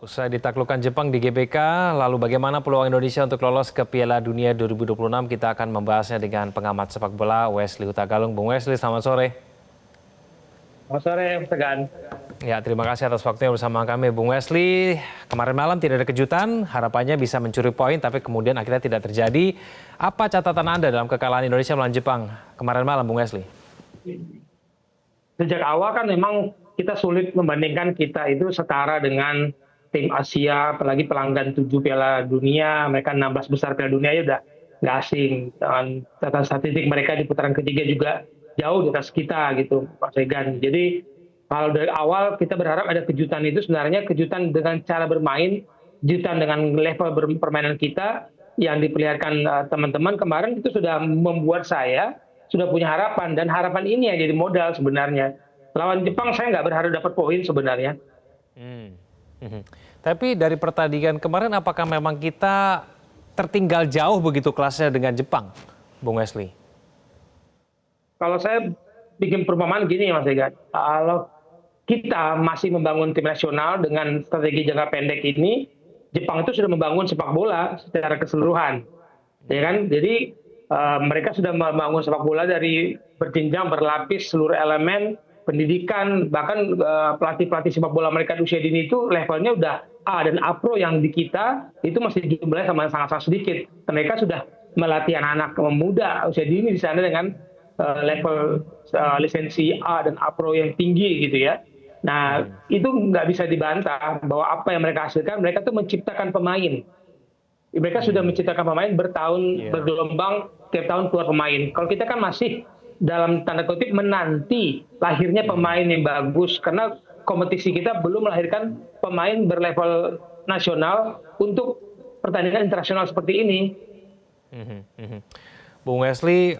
Usai ditaklukkan Jepang di GBK, lalu bagaimana peluang Indonesia untuk lolos ke Piala Dunia 2026? Kita akan membahasnya dengan pengamat sepak bola Wesley Hutagalung. Bung Wesley, selamat sore. Selamat sore, Mas Tegan. Ya, terima kasih atas waktunya bersama kami. Bung Wesley, kemarin malam tidak ada kejutan, harapannya bisa mencuri poin, tapi kemudian akhirnya tidak terjadi. Apa catatan Anda dalam kekalahan Indonesia melawan Jepang kemarin malam, Bung Wesley? Sejak awal kan memang kita sulit membandingkan kita itu setara dengan tim Asia, apalagi pelanggan 7 Piala Dunia, mereka 16 besar Piala Dunia ya udah nggak asing. Dan catatan statistik mereka di putaran ketiga juga jauh di atas kita gitu, Pak Segan. Jadi kalau dari awal kita berharap ada kejutan itu sebenarnya kejutan dengan cara bermain, kejutan dengan level permainan kita yang diperlihatkan teman-teman kemarin itu sudah membuat saya sudah punya harapan dan harapan ini yang jadi modal sebenarnya. Lawan Jepang saya nggak berharap dapat poin sebenarnya. Tapi dari pertandingan kemarin, apakah memang kita tertinggal jauh begitu kelasnya dengan Jepang, Bung Wesley? Kalau saya bikin perumpamaan gini Mas Egan, kalau kita masih membangun tim nasional dengan strategi jangka pendek ini, Jepang itu sudah membangun sepak bola secara keseluruhan, ya kan? Jadi mereka sudah membangun sepak bola dari berjenjang, berlapis, seluruh elemen pendidikan, bahkan pelatih-pelatih sepak bola mereka di usia dini itu levelnya udah A dan A Pro, yang di kita itu masih jumlahnya sangat-sangat sedikit. Mereka sudah melatih anak-anak muda usia dini di sana dengan level lisensi A dan A Pro yang tinggi gitu ya. Nah, itu nggak bisa dibantah bahwa apa yang mereka hasilkan, mereka tuh menciptakan pemain. Mereka sudah menciptakan pemain bertahun, bergelombang, tiap tahun keluar pemain. Kalau kita kan masih dalam tanda kutip menanti lahirnya pemain yang bagus, karena kompetisi kita belum melahirkan pemain berlevel nasional untuk pertandingan internasional seperti ini. Bung Wesley,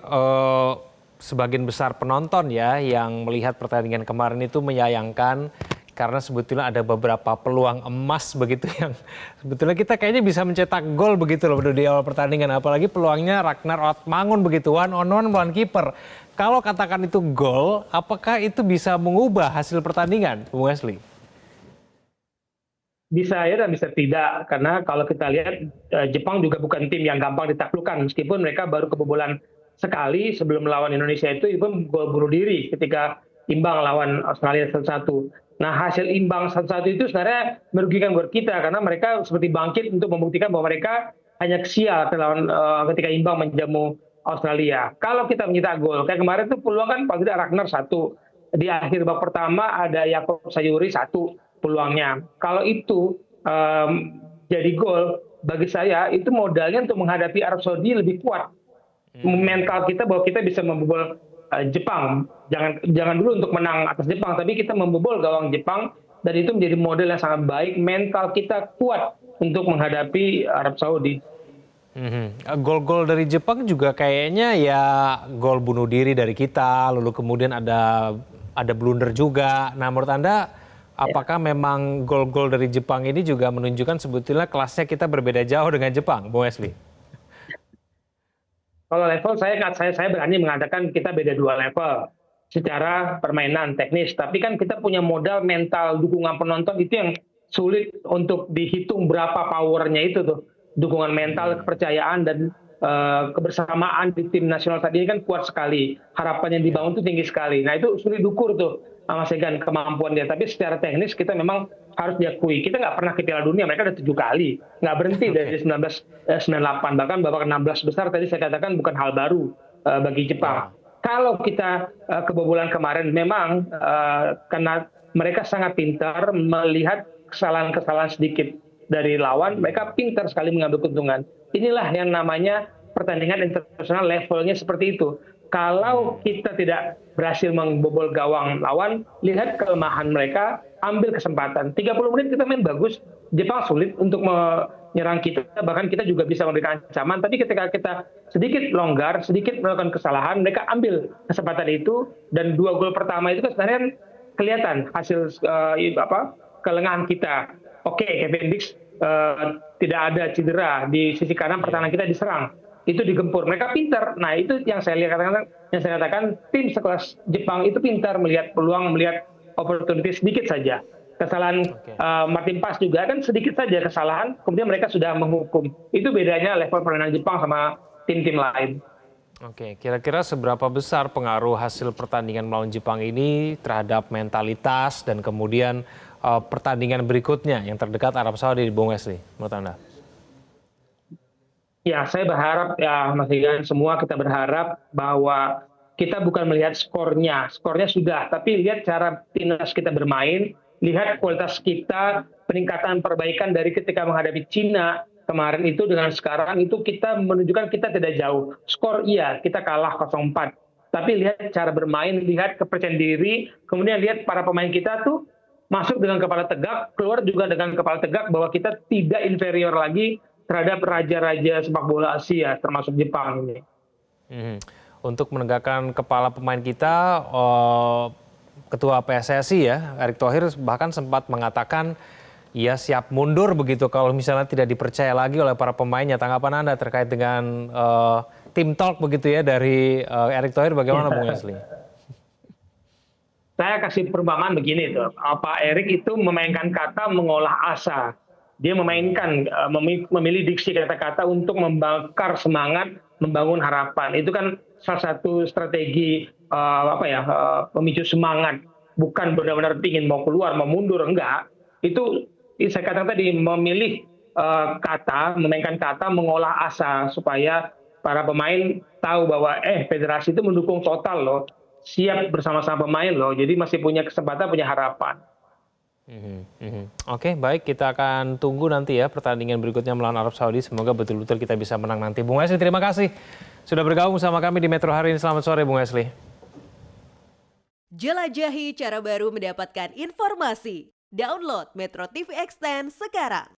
sebagian besar penonton ya yang melihat pertandingan kemarin itu menyayangkan karena sebetulnya ada beberapa peluang emas begitu yang sebetulnya kita kayaknya bisa mencetak gol begitu loh di awal pertandingan, apalagi peluangnya Ragnar Ottmangun begitu, one on one melawan kiper. Kalau katakan itu gol, apakah itu bisa mengubah hasil pertandingan, Bung Wesley? Bisa ya dan bisa tidak, karena kalau kita lihat Jepang juga bukan tim yang gampang ditaklukkan, meskipun mereka baru kebobolan sekali sebelum melawan Indonesia itu gol bunuh diri ketika imbang lawan Australia 1-1. Nah, hasil imbang 1-1 itu sebenarnya merugikan buat kita karena mereka seperti bangkit untuk membuktikan bahwa mereka hanya kesial ketika imbang menjamu Australia. Kalau kita mencetak gol, kayak kemarin tuh peluang kan paling tidak Ragnar 1. Di akhir babak pertama ada Yakob Sayuri 1 peluangnya. Kalau itu jadi gol, bagi saya itu modalnya untuk menghadapi Arab Saudi lebih kuat. Mental kita bahwa kita bisa membobol Jepang. Jangan dulu untuk menang atas Jepang, tapi kita membobol gawang Jepang, dan itu menjadi model yang sangat baik. Mental kita kuat untuk menghadapi Arab Saudi. Gol-gol dari Jepang juga kayaknya ya gol bunuh diri dari kita, lalu kemudian ada blunder juga. Nah, menurut Anda apakah memang gol-gol dari Jepang ini juga menunjukkan sebetulnya kelasnya kita berbeda jauh dengan Jepang, Bung Wesley? Kalau level saya berani mengatakan kita beda 2 level secara permainan teknis, tapi kan kita punya modal mental dukungan penonton itu yang sulit untuk dihitung berapa powernya itu tuh. Dukungan mental, kepercayaan dan kebersamaan di tim nasional saat ini kan kuat sekali. Harapan yang dibangun itu tinggi sekali. Nah, itu sulit diukur tuh Mas Egan kemampuan dia. Tapi secara teknis kita memang harus diakui. Kita nggak pernah ke Piala Dunia, mereka udah 7 kali. Nggak berhenti dari 1998. Bahkan babak 16 besar tadi saya katakan bukan hal baru bagi Jepang. Kalau kita kebobolan kemarin memang karena mereka sangat pintar melihat kesalahan-kesalahan sedikit dari lawan, mereka pintar sekali mengambil keuntungan. Inilah yang namanya pertandingan internasional levelnya seperti itu. Kalau kita tidak berhasil membobol gawang lawan, lihat kelemahan mereka, ambil kesempatan. 30 menit kita main bagus, Jepang sulit untuk menyerang kita, bahkan kita juga bisa memberikan ancaman. Tapi ketika kita sedikit longgar, sedikit melakukan kesalahan, mereka ambil kesempatan itu, dan 2 gol pertama itu kan sebenarnya kelihatan hasil kelengahan kita. Oke, Kevin Dix tidak ada cedera, di sisi kanan pertahanan kita diserang, itu digempur, mereka pintar. Nah, itu yang saya katakan tim sekelas Jepang itu pintar melihat peluang, melihat opportunity sedikit saja. Kesalahan Oke. Martin Paes juga kan sedikit saja kesalahan, kemudian mereka sudah menghukum. Itu bedanya level permainan Jepang sama tim-tim lain. Oke, kira-kira seberapa besar pengaruh hasil pertandingan melawan Jepang ini terhadap mentalitas dan kemudian pertandingan berikutnya yang terdekat Arab Saudi di Bung Wesley, menurut Anda? Ya, saya berharap ya Mas Igan, semua kita berharap bahwa kita bukan melihat skornya, skornya sudah, tapi lihat cara timnas kita bermain, lihat kualitas kita, peningkatan perbaikan dari ketika menghadapi Cina kemarin itu dengan sekarang itu kita menunjukkan kita tidak jauh. Skor iya, kita kalah 0-4. Tapi lihat cara bermain, lihat kepercayaan diri, kemudian lihat para pemain kita tuh masuk dengan kepala tegak, keluar juga dengan kepala tegak bahwa kita tidak inferior lagi terhadap raja-raja sepak bola Asia, termasuk Jepang ini. Mhm. Untuk menegakkan kepala pemain kita, Ketua PSSI ya, Erick Thohir bahkan sempat mengatakan ia siap mundur begitu kalau misalnya tidak dipercaya lagi oleh para pemainnya. Tanggapan Anda terkait dengan tim talk begitu ya dari Erick Thohir bagaimana Bung Wesley? Saya kasih perumpamaan begini tuh, Pak Erik itu memainkan kata mengolah asa. Dia memainkan memilih diksi kata-kata untuk membakar semangat, membangun harapan. Itu kan salah satu strategi pemicu semangat. Bukan benar-benar ingin mau keluar, mau mundur, enggak. Itu saya katakan tadi memilih kata, memainkan kata mengolah asa supaya para pemain tahu bahwa federasi itu mendukung total loh, siap bersama-sama pemain loh, jadi masih punya kesempatan, punya harapan. Oke, baik, kita akan tunggu nanti ya pertandingan berikutnya melawan Arab Saudi. Semoga betul-betul kita bisa menang nanti. Bung Wesley, terima kasih sudah bergabung sama kami di Metro hari ini. Selamat sore, Bung Wesley. Jelajahi cara baru mendapatkan informasi. Download Metro TV Extend sekarang.